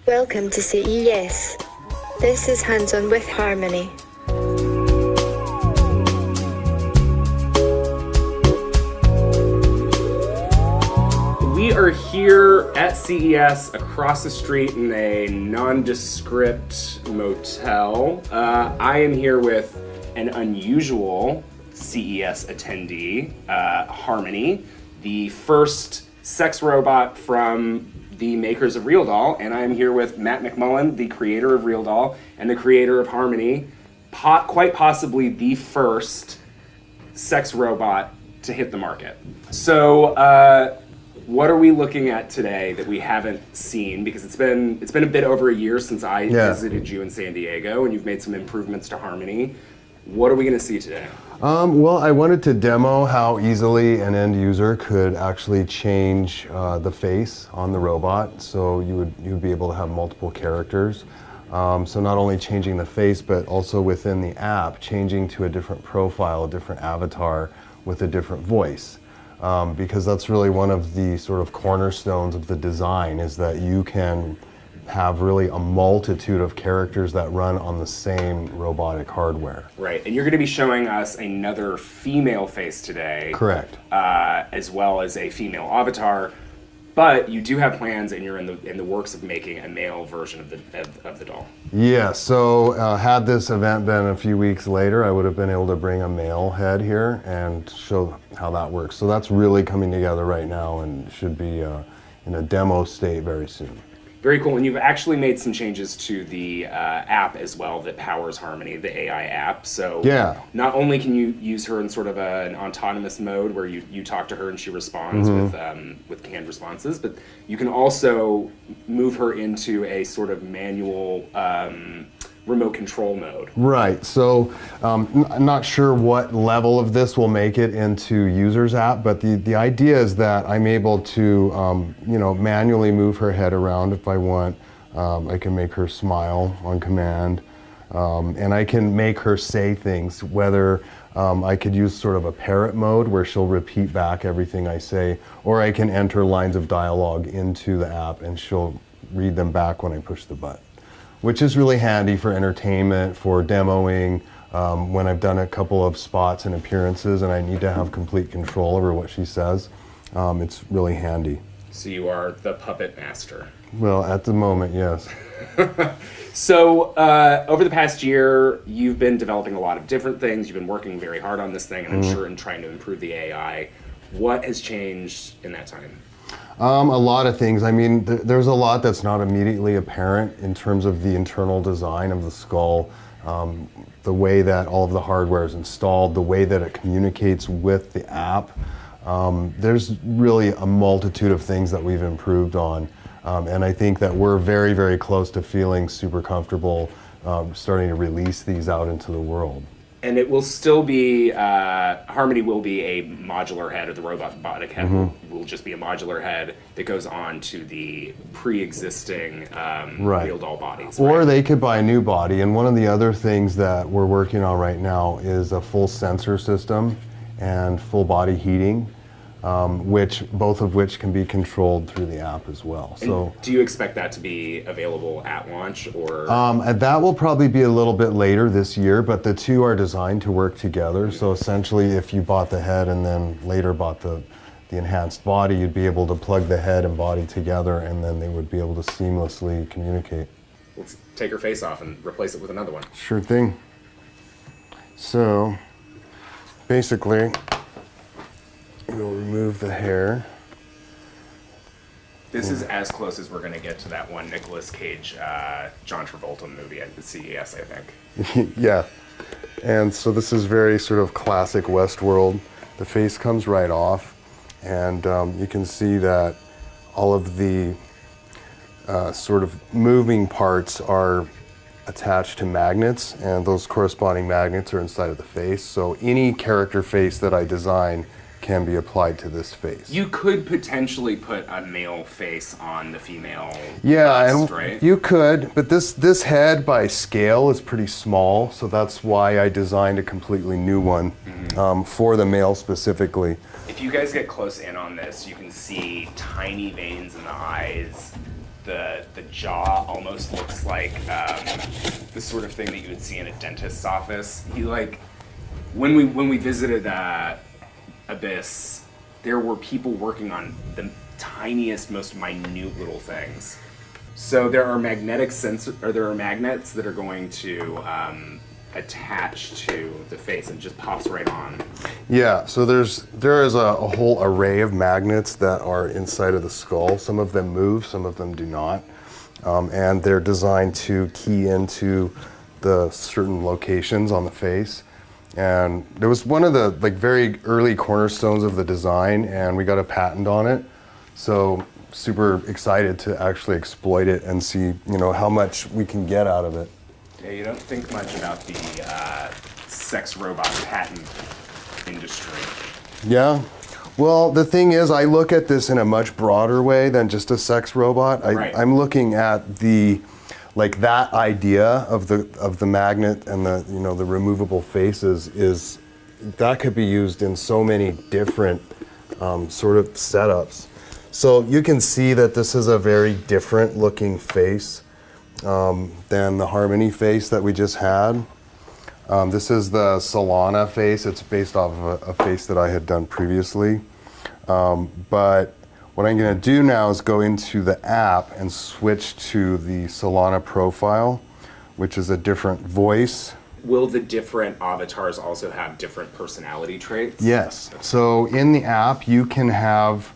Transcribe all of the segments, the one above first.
Welcome to CES. This is Hands On with Harmony. We are here at CES across the street in a nondescript motel. I am here with an unusual CES attendee, Harmony, the first sex robot from the makers of Real Doll, and I am here with Matt McMullen, the creator of Real Doll and the creator of Harmony, quite possibly the first sex robot to hit the market. So, what are we looking at today that we haven't seen? Because it's been a bit over a year since I visited you in San Diego, and you've made some improvements to Harmony. What are we going to see today? Well, I wanted to demo how easily an end user could actually change the face on the robot, so you would be able to have multiple characters. So not only changing the face, but also within the app, changing to a different profile, a different avatar with a different voice. Because that's really one of the sort of cornerstones of the design, is that you can have really a multitude of characters that run on the same robotic hardware. Right, and you're going to be showing us another female face today. Correct. As well as a female avatar, but you do have plans, and you're in the works of making a male version of the doll. Yeah, so had this event been a few weeks later, I would have been able to bring a male head here and show how that works. So that's really coming together right now and should be in a demo state very soon. Very cool, and you've actually made some changes to the app as well that powers Harmony, the AI app. So yeah, not only can you use her in sort of an autonomous mode where you talk to her and she responds with canned responses, but you can also move her into a sort of manual remote control mode. Right, so I'm not sure what level of this will make it into users app, but the idea is that I'm able to manually move her head around if I want. I can make her smile on command, and I can make her say things, whether I could use sort of a parrot mode where she'll repeat back everything I say, or I can enter lines of dialogue into the app and she'll read them back when I push the button, which is really handy for entertainment, for demoing, when I've done a couple of spots and appearances and I need to have complete control over what she says. It's really handy. So you are the puppet master. Well, at the moment, yes. So over the past year, you've been developing a lot of different things. You've been working very hard on this thing, and I'm sure in trying to improve the AI. What has changed in that time? A lot of things. I mean, there's a lot that's not immediately apparent in terms of the internal design of the skull, the way that all of the hardware is installed, the way that it communicates with the app. There's really a multitude of things that we've improved on, and I think that we're very, very close to feeling super comfortable starting to release these out into the world. And it will still be, Harmony will be a modular head, or the robotic head will just be a modular head that goes on to the pre-existing Real Doll bodies. Or they could buy a new body, and one of the other things that we're working on right now is a full sensor system and full body heating, both of which can be controlled through the app as well. So, do you expect that to be available at launch, or? That will probably be a little bit later this year, but the two are designed to work together. So essentially, if you bought the head and then later bought the enhanced body, you'd be able to plug the head and body together, and then they would be able to seamlessly communicate. Let's take her face off and replace it with another one. Sure thing. So basically, we'll remove the hair. This is as close as we're going to get to that one Nicolas Cage, John Travolta movie at the CES, I think. Yeah. And so this is very sort of classic Westworld. The face comes right off, and you can see that all of the sort of moving parts are attached to magnets, and those corresponding magnets are inside of the face. So any character face that I design can be applied to this face. You could potentially put a male face on the female bust, and right? You could, but this head by scale is pretty small, so that's why I designed a completely new one for the male specifically. If you guys get close in on this, you can see tiny veins in the eyes the jaw almost looks like the sort of thing that you would see in a dentist's office. He like when we visited Abyss, there were people working on the tiniest, most minute little things. So there are magnets that are going to attach to the face and just pops right on. Yeah, so there is a whole array of magnets that are inside of the skull. Some of them move, some of them do not. And they're designed to key into the certain locations on the face. And it was one of the like very early cornerstones of the design, and we got a patent on it. So super excited to actually exploit it and see, you know, how much we can get out of it. Yeah, you don't think much about the sex robot patent industry. Yeah. Well, the thing is, I look at this in a much broader way than just a sex robot. Right. I'm looking at the, like that idea of the magnet and the, you know, the removable faces is, that could be used in so many different sort of setups. So you can see that this is a very different looking face than the Harmony face that we just had. This is the Solana face. It's based off of a face that I had done previously. But what I'm going to do now is go into the app and switch to the Solana profile, which is a different voice. Will the different avatars also have different personality traits? Yes. So in the app, you can have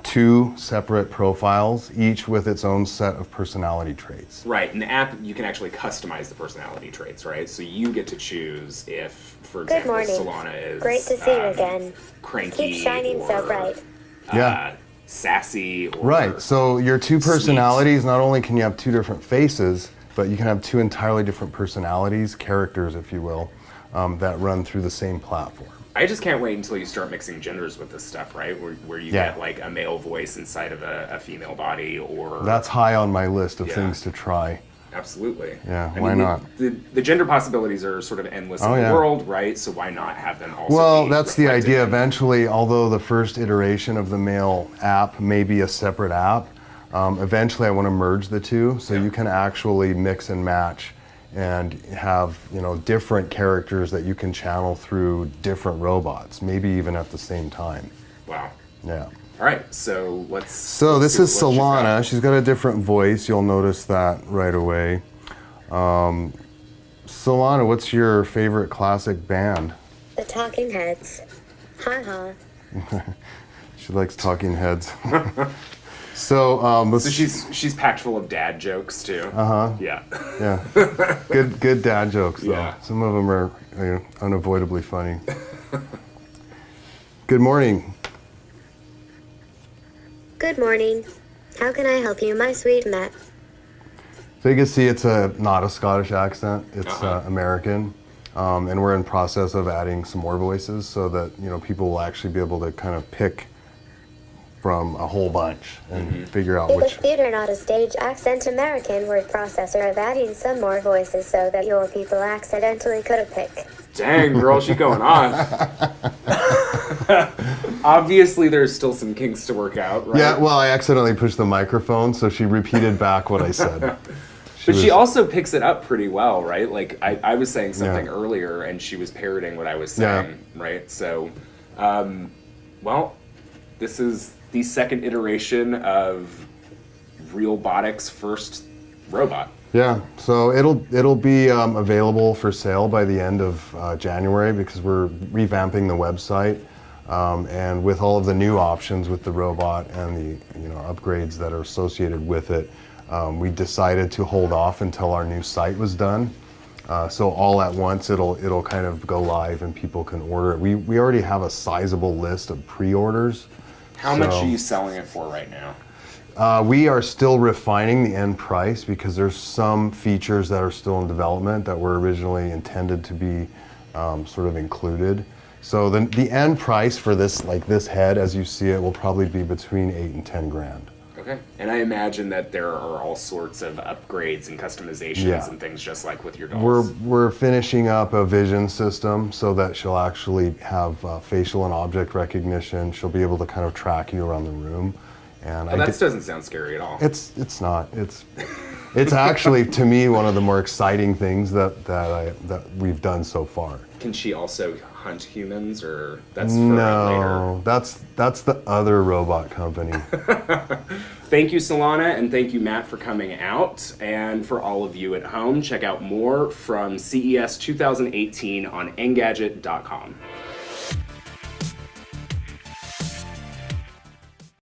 two separate profiles, each with its own set of personality traits. Right. In the app, you can actually customize the personality traits, right? So you get to choose if, for example, Solana is great to see you again. Cranky, Keep shining or, so bright. Yeah. Sassy. Or right. So your two personalities, not only can you have two different faces, but you can have two entirely different personalities, characters, if you will, that run through the same platform. I just can't wait until you start mixing genders with this stuff, right? Where you get like a male voice inside of a female body, or... That's high on my list of things to try. Absolutely. Yeah, I why mean, not? The gender possibilities are sort of endless in the world, right? So why not have them also Well, be that's the idea. reflected in- Eventually, although the first iteration of the male app may be a separate app, eventually I want to merge the two so you can actually mix and match and have, you know, different characters that you can channel through different robots, maybe even at the same time. Wow. Yeah. All right, so let's... So this is Solana. She's got a different voice. You'll notice that right away. Solana, what's your favorite classic band? The Talking Heads. Ha ha. She likes Talking Heads. So So she's packed full of dad jokes too. Yeah. Yeah. Good dad jokes though. Yeah. Some of them are, you know, unavoidably funny. Good morning. Good morning. How can I help you, my sweet Matt? So you can see it's not a Scottish accent. It's American. And we're in process of adding some more voices so that, you know, people will actually be able to kind of pick from a whole bunch and figure out It was which. theater, not a stage. Accent American word processor of adding some more voices so that your people accidentally could have picked. Dang, girl, she going on. Obviously, there's still some kinks to work out, right? Yeah, well, I accidentally pushed the microphone, so she repeated back what I said. She also picks it up pretty well, right? Like, I was saying something earlier, and she was parroting what I was saying, right? So, well, this is the second iteration of Realbotic's first robot. Yeah, so it'll be available for sale by the end of January because we're revamping the website, and with all of the new options with the robot and the upgrades that are associated with it, we decided to hold off until our new site was done. So all at once it'll kind of go live and people can order it. We already have a sizable list of pre-orders. How much are you selling it for right now? We are still refining the end price because there's some features that are still in development that were originally intended to be sort of included. So the end price for this head, as you see it, will probably be between 8 and 10 grand. Okay. And I imagine that there are all sorts of upgrades and customizations and things just like with your dolls. We're finishing up a vision system so that she'll actually have facial and object recognition. She'll be able to kind of track you around the room. And Well, that doesn't sound scary at all. It's not. It's actually, to me, one of the more exciting things that we've done so far. Can she also hunt humans, or that's for later? No, that's the other robot company. Thank you, Solana, and thank you, Matt, for coming out. And for all of you at home, check out more from CES 2018 on Engadget.com.